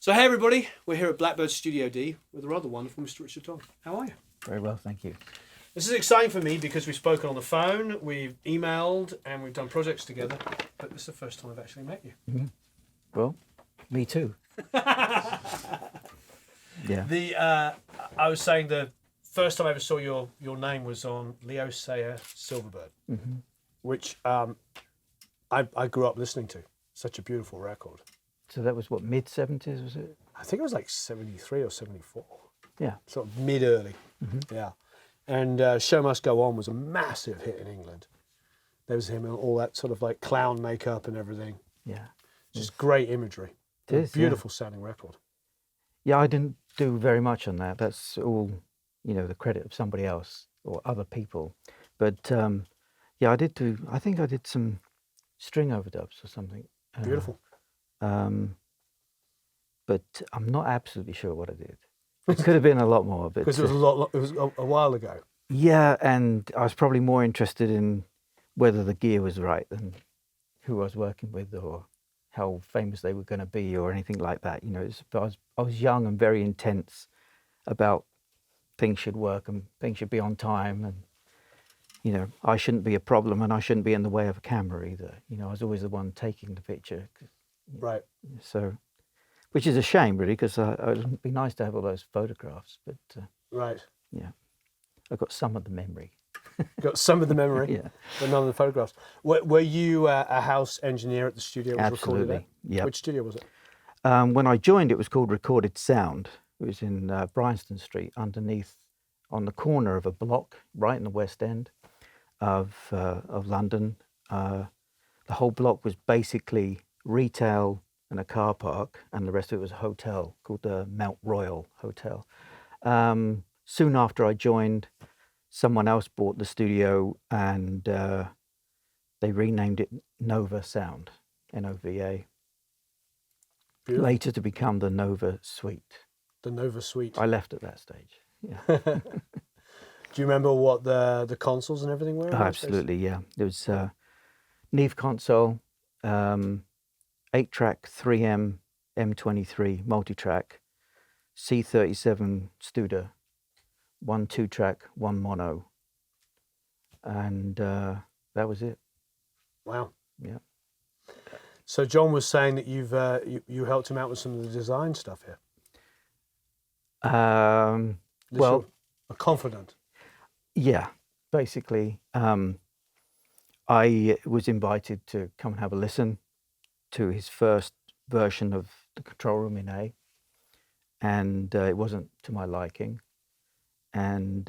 So hey everybody, we're here at Blackbird Studio D with a rather wonderful Mr. Richard Dodd. How are you? Very well, thank you. This is exciting for me because we've spoken on the phone, we've emailed, and we've done projects together, but this is the first time I've actually met you. Mm-hmm. Well, me too. Yeah. I was saying the first time I ever saw your name was on Leo Sayer Silverbird, which I grew up listening to. Such a beautiful record. So that was what, mid-70s, was it? I think it was like 73 or 74. Yeah. Sort of mid-early. Yeah. And Show Must Go On was a massive hit in England. There was him in all that sort of like clown makeup and everything. Yeah. Just great imagery. It is, beautiful sounding record. Yeah, I didn't do very much on that. That's all, the credit of somebody else or other people. But yeah, I think I did some string overdubs or something. Beautiful. But I'm not absolutely sure what I did. It could have been a lot more. Because it was a while ago. Yeah, and I was probably more interested in whether the gear was right than who I was working with or how famous they were going to be or anything like that. I was young and very intense about things should work and things should be on time, and I shouldn't be a problem and I shouldn't be in the way of a camera either. I was always the one taking the picture. Right. So, which is a shame really, because it would be nice to have all those photographs, but right. Yeah, I've got some of the memory. Got some of the memory, yeah, but none of the photographs. Were you a house engineer at the studio? Absolutely. Yeah. Which studio was it? When I joined, it was called Recorded Sound. It was in Bryanston Street, underneath, on the corner of a block, right in the West End of London. The whole block was basically retail and a car park, and the rest of it was a hotel called the Mount Royal Hotel. Soon after I joined, someone else bought the studio and they renamed it Nova Sound, Nova. Beautiful. Later to become the Nova Suite. The Nova Suite. I left at that stage. Yeah. Do you remember what the consoles and everything were? Oh, absolutely, yeah. There was Neve console, 8-track 3M M23 multi-track, C37 Studer, 1 2-track, 1 mono, and that was it. Wow. Yeah. So John was saying that you helped him out with some of the design stuff here. Well, a confidant. Yeah, basically, I was invited to come and have a listen to his first version of the control room in A, and it wasn't to my liking. And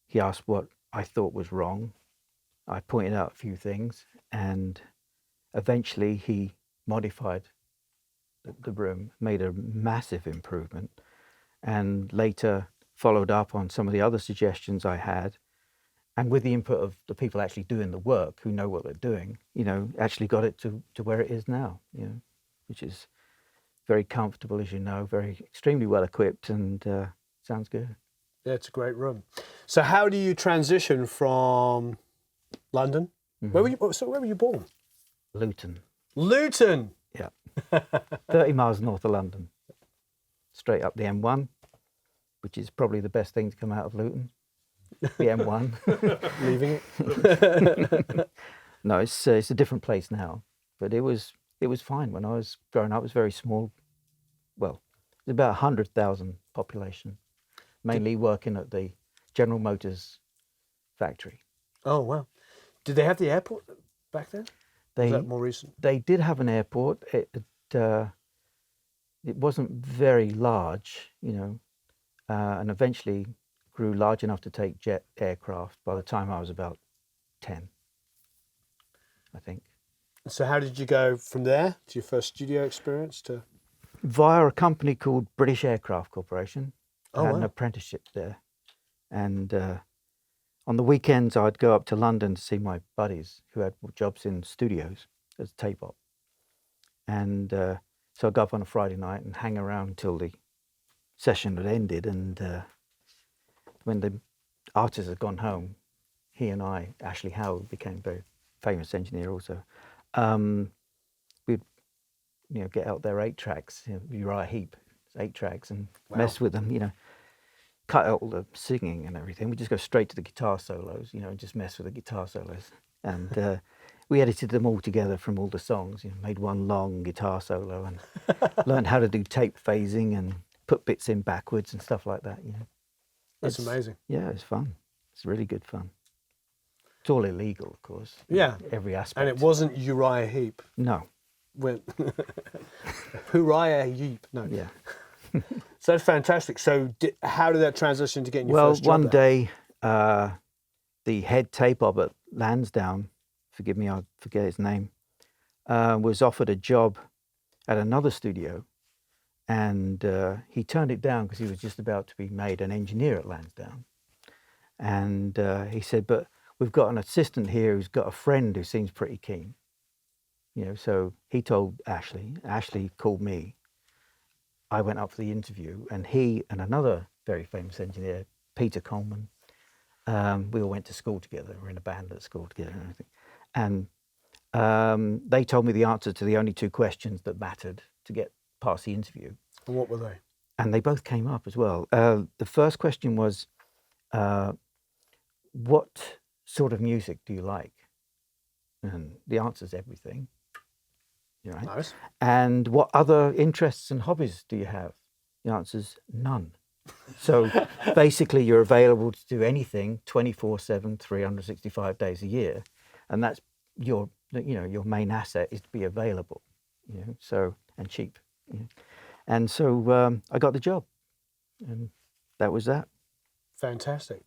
he asked what I thought was wrong. I pointed out a few things, and eventually he modified the room, made a massive improvement, and later followed up on some of the other suggestions I had, and with the input of the people actually doing the work, who know what they're doing, actually got it to where it is now, which is very comfortable, as you know, very extremely well equipped, and sounds good. Yeah, it's a great room. So how do you transition from London? Mm-hmm. Where were you born? Luton. Luton. Yeah. 30 miles north of London, straight up the M1, which is probably the best thing to come out of Luton. The M1. Leaving it? No, it's a different place now, but it was fine when I was growing up. It was very small. Well, it was about 100,000 population, mainly working at the General Motors factory. Oh wow! Did they have the airport back then? Was that more recent? They did have an airport. It wasn't very large, and eventually grew large enough to take jet aircraft by the time I was about 10, I think. So how did you go from there to your first studio experience to? Via a company called British Aircraft Corporation. I had an wow. apprenticeship there. And on the weekends, I'd go up to London to see my buddies who had jobs in studios as tape op. And so I'd go up on a Friday night and hang around until the session had ended. And when the artist had gone home, he and I, Ashley Howard, became a very famous engineer also, we'd get out their 8-tracks, Uriah Heep, 8-tracks, and Wow. mess with them, cut out all the singing and everything. We just go straight to the guitar solos, and just mess with the guitar solos. And we edited them all together from all the songs, made one long guitar solo and learned how to do tape phasing and put bits in backwards and stuff like that, That's amazing. Yeah, it's fun. It's really good fun. It's all illegal, of course. Yeah. Every aspect. And it wasn't Uriah Heep. No. When Uriah Heep. No. Yeah. So that's fantastic. So how did that transition to getting your Well, first job one there? day, the head tape op at Lansdowne, forgive me, I forget his name, was offered a job at another studio, and he turned it down because he was just about to be made an engineer at Lansdowne. And he said, but we've got an assistant here who's got a friend who seems pretty keen. So he told Ashley. Ashley called me. I went up for the interview, and he and another very famous engineer, Peter Coleman, we all went to school together. We were in a band at school together and everything. And they told me the answer to the only 2 questions that mattered to get past the interview. And what were they? And they both came up as well. The first question was, what sort of music do you like? And the answer's everything. Right? Nice. And what other interests and hobbies do you have? The answer's none. So basically you're available to do anything 24/7, 365 days a year. And that's your main asset is to be available, so, and cheap. And so I got the job, and that was that. Fantastic.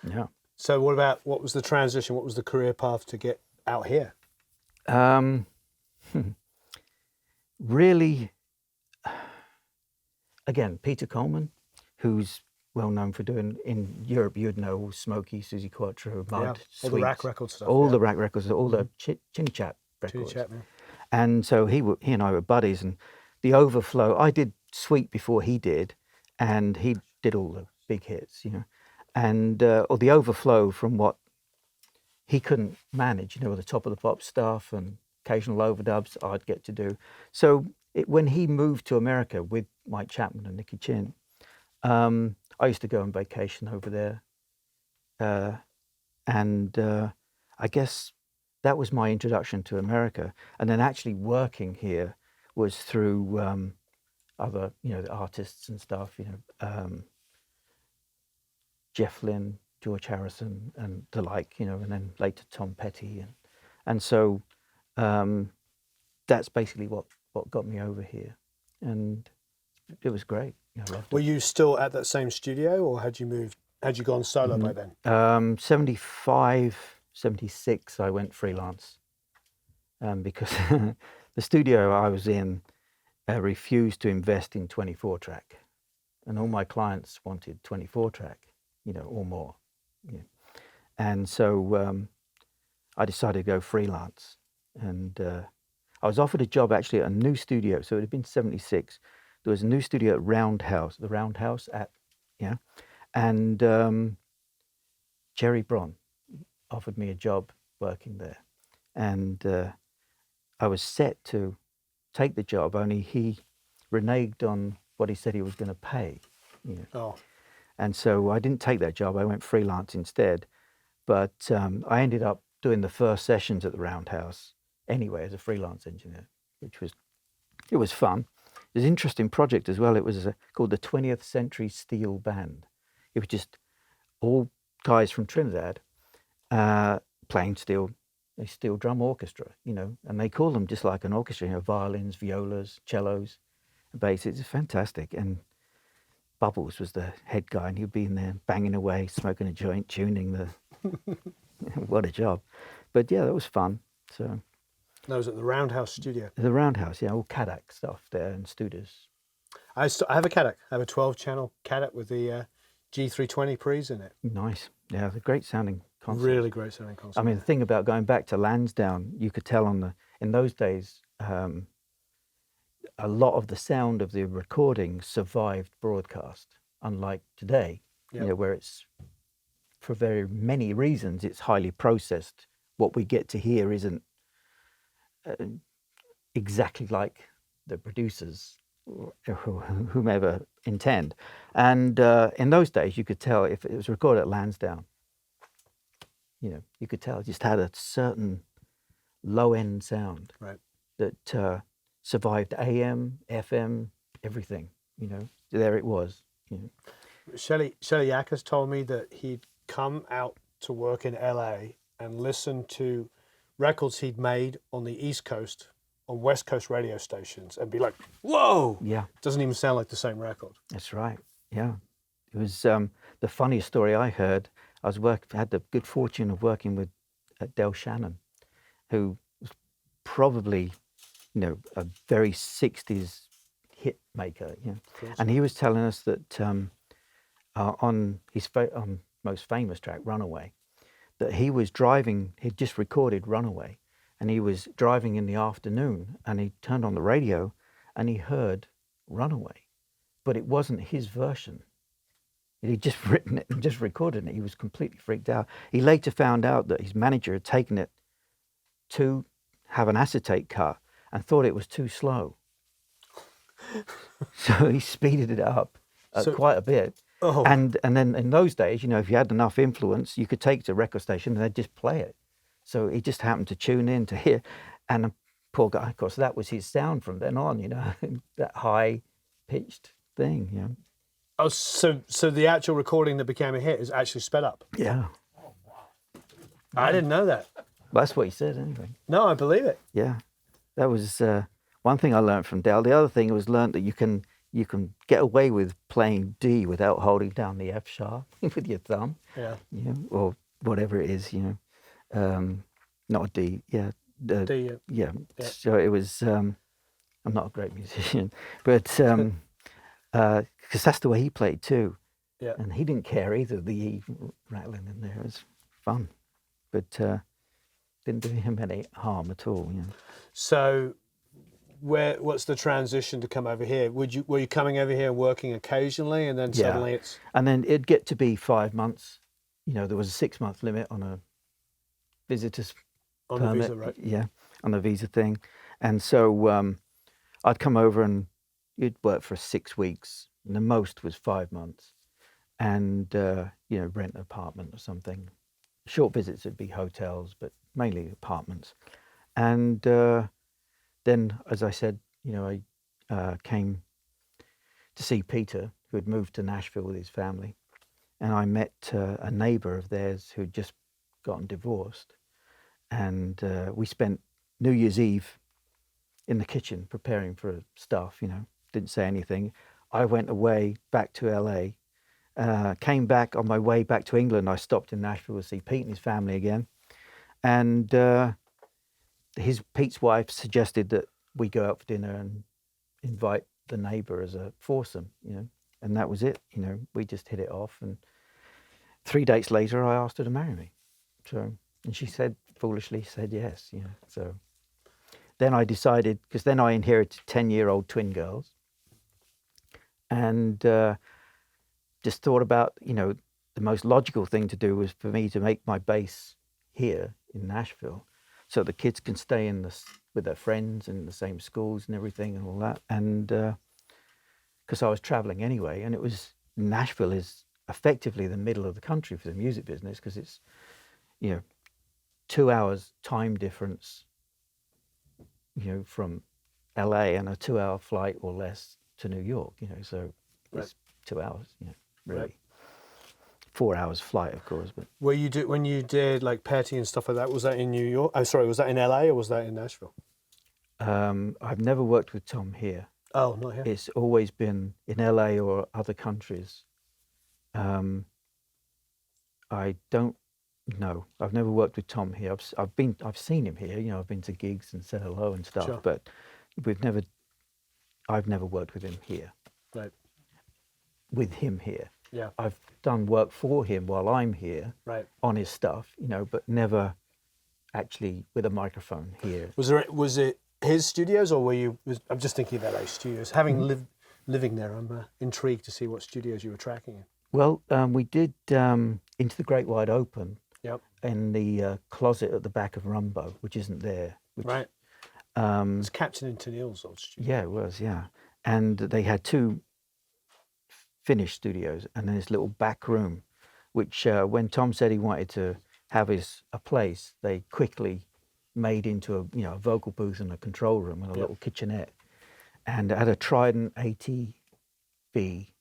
Yeah. So what was the transition? What was the career path to get out here? Really, again, Peter Coleman, who's well known for doing, in Europe, you'd know, Smokey, Susie Quattro, Mud, All the Sweets, rack record stuff. all the rack records, all the Chinny Chat records. Chitty Chat, man. And so he and I were buddies, and the Overflow, I did Sweet before he did, and he did all the big hits, and or the Overflow from what he couldn't manage, the top of the pop stuff and occasional overdubs I'd get to do. So when he moved to America with Mike Chapman and Nicky Chin, I used to go on vacation over there, and I guess that was my introduction to America. And then actually working here was through other, the artists and stuff, Jeff Lynne, George Harrison, and the like, and then later Tom Petty, and so that's basically what got me over here, and it was great. I loved it. Were you still at that same studio, or had you gone solo by then? 75, 76, I went freelance because the studio I was in refused to invest in 24-track, and all my clients wanted 24-track, or more. And so I decided to go freelance, and I was offered a job actually at a new studio. So it had been 76. There was a new studio at the Roundhouse and Jerry Bron offered me a job working there, and I was set to take the job, only he reneged on what he said he was going to pay. Oh. And so I didn't take that job. I went freelance instead. But I ended up doing the first sessions at the Roundhouse anyway as a freelance engineer, it was fun. It was an interesting project as well. It was called the 20th Century Steel Band. It was just all guys from Trinidad playing a steel drum orchestra, and they call them just like an orchestra, violins, violas, cellos, bass. It's fantastic. And Bubbles was the head guy, and he'd be in there banging away, smoking a joint, tuning the... What a job. But yeah, that was fun. So that was at the Roundhouse studio. The Roundhouse, all Kodak stuff there and Studios. I have a Kodak. I have a 12-channel Kodak with the G320 pre's in it. Nice. Yeah, the great sounding console. Really great sounding console. I mean, the thing about going back to Lansdowne, you could tell in those days, a lot of the sound of the recording survived broadcast, unlike today, where it's, for very many reasons, it's highly processed. What we get to hear isn't exactly like the producers, whomever intend. And in those days, you could tell if it was recorded at Lansdowne. You know, you could tell it just had a certain low-end sound Right. that survived AM, FM, everything. You know, there it was. You know. Shelley Yackers told me that he'd come out to work in LA and listen to records he'd made on the East Coast on West Coast radio stations and be like, whoa, Yeah, doesn't even sound like the same record. that's right. Yeah, it was the funniest story I heard. I had the good fortune of working with Del Shannon, who was probably, you know, a very 60s hit maker. You know? And he was telling us that on his most famous track, Runaway, that he was driving, he'd just recorded Runaway, and he was driving in the afternoon, and he turned on the radio and he heard Runaway, but it wasn't his version. He'd just written it and just recorded it. He was completely freaked out. He later found out that his manager had taken it to have an acetate cut and thought it was too slow. So he speeded it up quite a bit. Oh. And then in those days, you know, if you had enough influence, you could take it to a record station and they'd just play it. So he just happened to tune in to hear. And the poor guy, of course, that was his sound from then on, you know, that high-pitched thing, you know. Oh, so the actual recording that became a hit is actually sped up? Yeah. I didn't know that. Well, that's what he said anyway. No, I believe it. Yeah. That was one thing I learned from Del. The other thing was learned that you can get away with playing D without holding down the F sharp with your thumb. Yeah. You know, or whatever it is, you know. Not a D, yeah. D, yeah. Yeah. So it was, I'm not a great musician, but because that's the way he played too. Yeah. And he didn't care either, the E rattling in there. It was fun, but didn't do him any harm at all, you know. So what's the transition to come over here? Were you coming over here and working occasionally, and then suddenly it's... And then it'd get to be 5 months. You know, there was a 6-month limit on a visitor's On permit. the visa, right? Yeah, on the visa thing. And so I'd come over and you'd work for 6 weeks, and the most was 5 months. And, you know, rent an apartment or something. Short visits would be hotels, but mainly apartments. And then, as I said, you know, I came to see Peter, who had moved to Nashville with his family. And I met a neighbor of theirs who'd just gotten divorced. And we spent New Year's Eve in the kitchen preparing for stuff, you know, didn't say anything. I went away back to LA, came back on my way back to England. I stopped in Nashville to see Pete and his family again. And Pete's wife suggested that we go out for dinner and invite the neighbor as a foursome, you know, and that was it. You know, we just hit it off. And 3 dates later, I asked her to marry me. So, and she foolishly said yes, you know. So then I decided, because then I inherited 10-year-old twin girls, and just thought about, you know, the most logical thing to do was for me to make my base here in Nashville, so the kids can stay with their friends and the same schools and everything and all that. And because I was traveling anyway, and Nashville is effectively the middle of the country for the music business, because it's, you know, 2 hours time difference, you know, from LA, and a 2-hour flight or less to New York, you know, so it's 2 hours, you know, really. Right. 4 hours flight, of course. But when you did like Petty and stuff like that, was that in New York? Oh, sorry, was that in LA or was that in Nashville? I've never worked with Tom here. Oh, not here. It's always been in LA or other countries. I don't know. I've never worked with Tom here. I've seen him here. You know, I've been to gigs and said hello and stuff. Sure. But I've never worked with him here. Right. With him here. Yeah. I've done work for him while I'm here. Right. On his stuff, you know, but never actually with a microphone here. Was it his studios, or I'm just thinking of LA studios. Having living there, I'm intrigued to see what studios you were tracking in. Well, we did Into the Great Wide Open. Yep. In the closet at the back of Rumbo, which isn't there. Right. It's Captain and Tennille's old studio. Yeah, it was, yeah. And they had 2 finished studios and then this little back room, which when Tom said he wanted to have a place, they quickly made into a vocal booth and a control room and a little kitchenette. And it had a Trident 80B,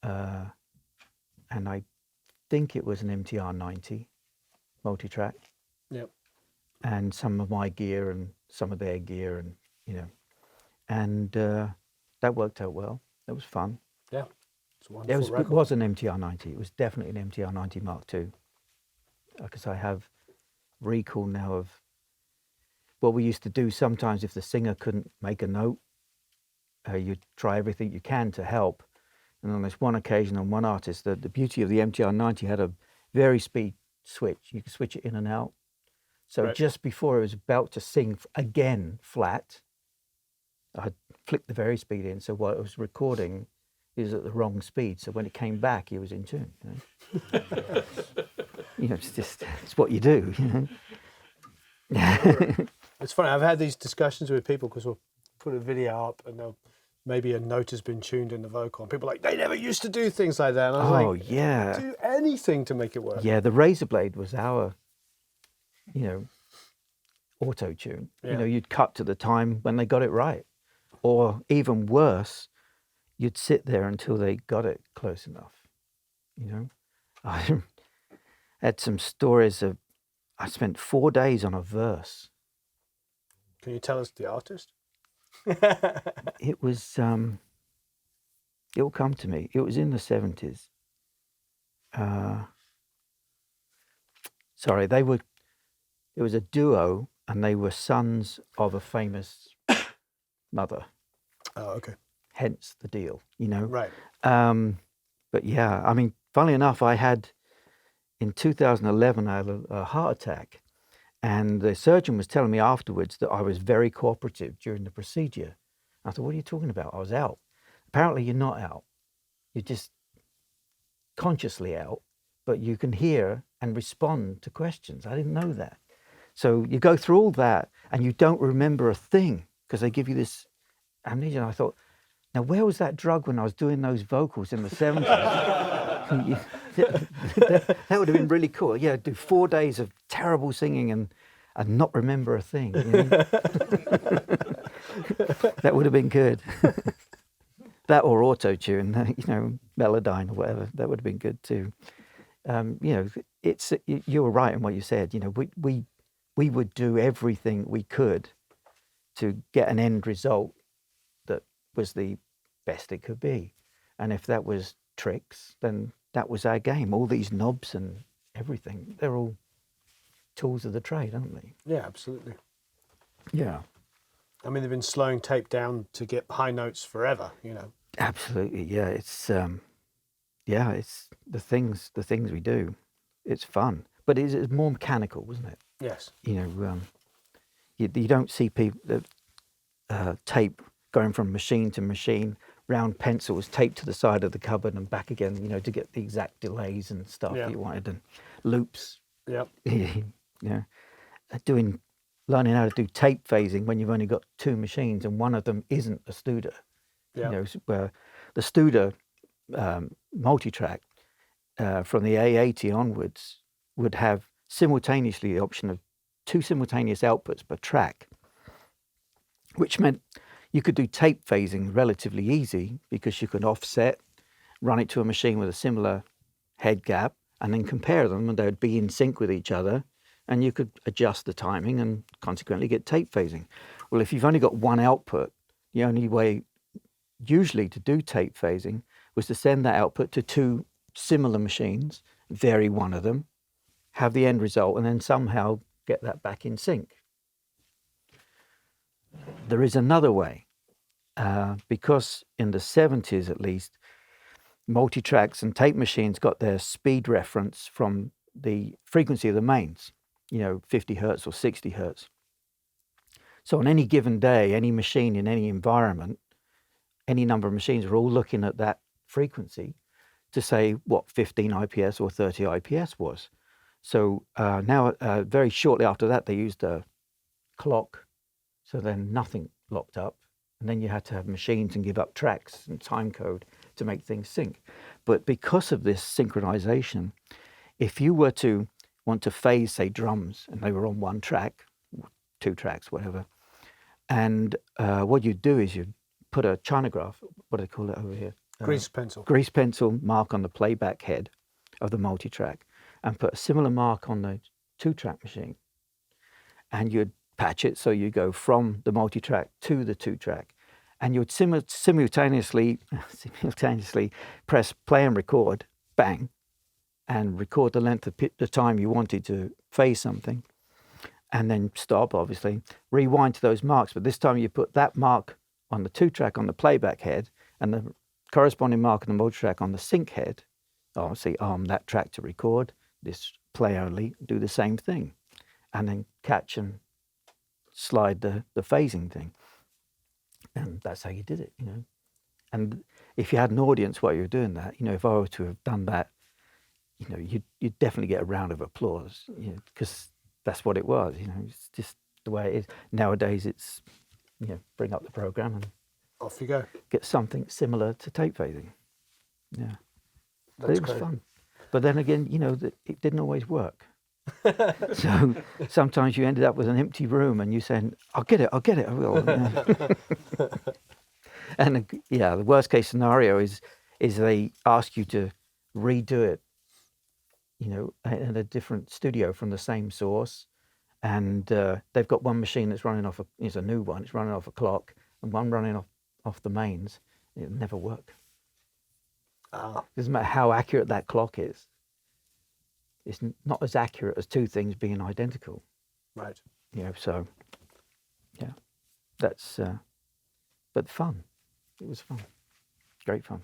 and I think it was an MTR 90 multi-track. Yep. And some of my gear and some of their gear, and that worked out well. It was fun. Yeah, it's a wonderful record. It was an MTR 90. It was definitely an MTR 90 Mark II. Because I have recall now of what we used to do sometimes if the singer couldn't make a note, you'd try everything you can to help. And on this one occasion, on one artist, the beauty of the MTR 90 had a vari-speed switch. You could switch it in and out. So just before I was about to sing again flat, I flicked the vari-speed in. So what I was recording is at the wrong speed. So when it came back, it was in tune. It's what you do. It's funny. I've had these discussions with people because we'll put a video up and maybe a note has been tuned in the vocal, and people are like, they never used to do things like that. And I was like, yeah, do anything to make it work. Yeah, the razor blade was our, auto tune. Yeah. You'd cut to the time when they got it right, or even worse, you'd sit there until they got it close enough. I had some stories of I spent 4 days on a verse. Can you tell us the artist? It was it'll come to me. It was in the 70s. Sorry, it was a duo, and they were sons of a famous mother. Oh, okay. Hence the deal, Right. But yeah, I mean, funnily enough, in 2011, I had a heart attack, and the surgeon was telling me afterwards that I was very cooperative during the procedure. I thought, what are you talking about? I was out. Apparently, you're not out. You're just consciously out, but you can hear and respond to questions. I didn't know that. So you go through all that, and you don't remember a thing because they give you this amnesia. And I thought, now, where was that drug when I was doing those vocals in the 70s? That would have been really cool. Yeah, do 4 days of terrible singing and not remember a thing. That would have been good. That or auto-tune, Melodyne or whatever. That would have been good too. You were right in what you said. We would do everything we could to get an end result that was the best it could be. And if that was tricks, then that was our game. All these knobs and everything, they're all tools of the trade, aren't they? Yeah, absolutely. Yeah. I mean, they've been slowing tape down to get high notes forever, Absolutely, yeah. It's it's the things we do. It's fun, but it's more mechanical, wasn't it? Yes. You don't see people tape going from machine to machine, round pencils taped to the side of the cupboard and back again, to get the exact delays and stuff that you wanted, and loops. Yep. Learning how to do tape phasing when you've only got 2 machines and one of them isn't a Studer. Yeah. Where the Studer multi-track from the A80 onwards would have simultaneously the option of 2 simultaneous outputs per track, which meant you could do tape phasing relatively easy because you could offset, run it to a machine with a similar head gap, and then compare them, and they would be in sync with each other, and you could adjust the timing and consequently get tape phasing. Well, if you've only got one output, the only way usually to do tape phasing was to send that output to 2 similar machines, vary one of them, have the end result, and then somehow get that back in sync. There is another way, because in the 70s at least, multi-tracks and tape machines got their speed reference from the frequency of the mains, 50 hertz or 60 hertz. So on any given day, any machine in any environment, any number of machines are all looking at that frequency to say what 15 IPS or 30 IPS was. So now, very shortly after that, they used a clock, so then nothing locked up. And then you had to have machines and give up tracks and time code to make things sync. But because of this synchronization, if you were to want to phase, say, drums, and they were on one track, 2 tracks, whatever, and what you'd do is you'd put a chinograph, what do they call it over here? Grease pencil. Grease pencil mark on the playback head of the multi-track, and put a similar mark on the 2-track machine. And you'd patch it so you go from the multi-track to the 2-track, and you would simultaneously press play and record, bang, and record the length of the time you wanted to phase something, and then stop, obviously, rewind to those marks. But this time you put that mark on the 2-track on the playback head, and the corresponding mark on the multi-track on the sync head. Obviously, arm that track to record, this play only, do the same thing, and then catch and slide the phasing thing. And that's how you did it, you know. And if you had an audience while you were doing that, you know, if I were to have done that, you know, you'd definitely get a round of applause, you know, because that's what it was, you know. It's just the way it is. Nowadays, it's, you know, bring up the program and Off you go. get something similar to tape phasing. Yeah. But That's it was great. fun. But then again, you know, it didn't always work. So sometimes you ended up with an empty room and you saying, I'll get it, I will. You know. And yeah, the worst case scenario is they ask you to redo it, you know, in a different studio from the same source. And they've got one machine that's running off, it's a new one, it's running off a clock, and one running off the mains. It'll never work. Doesn't matter how accurate that clock is. It's not as accurate as 2 things being identical. Right. You know, so yeah, that's but fun. It was fun, great fun.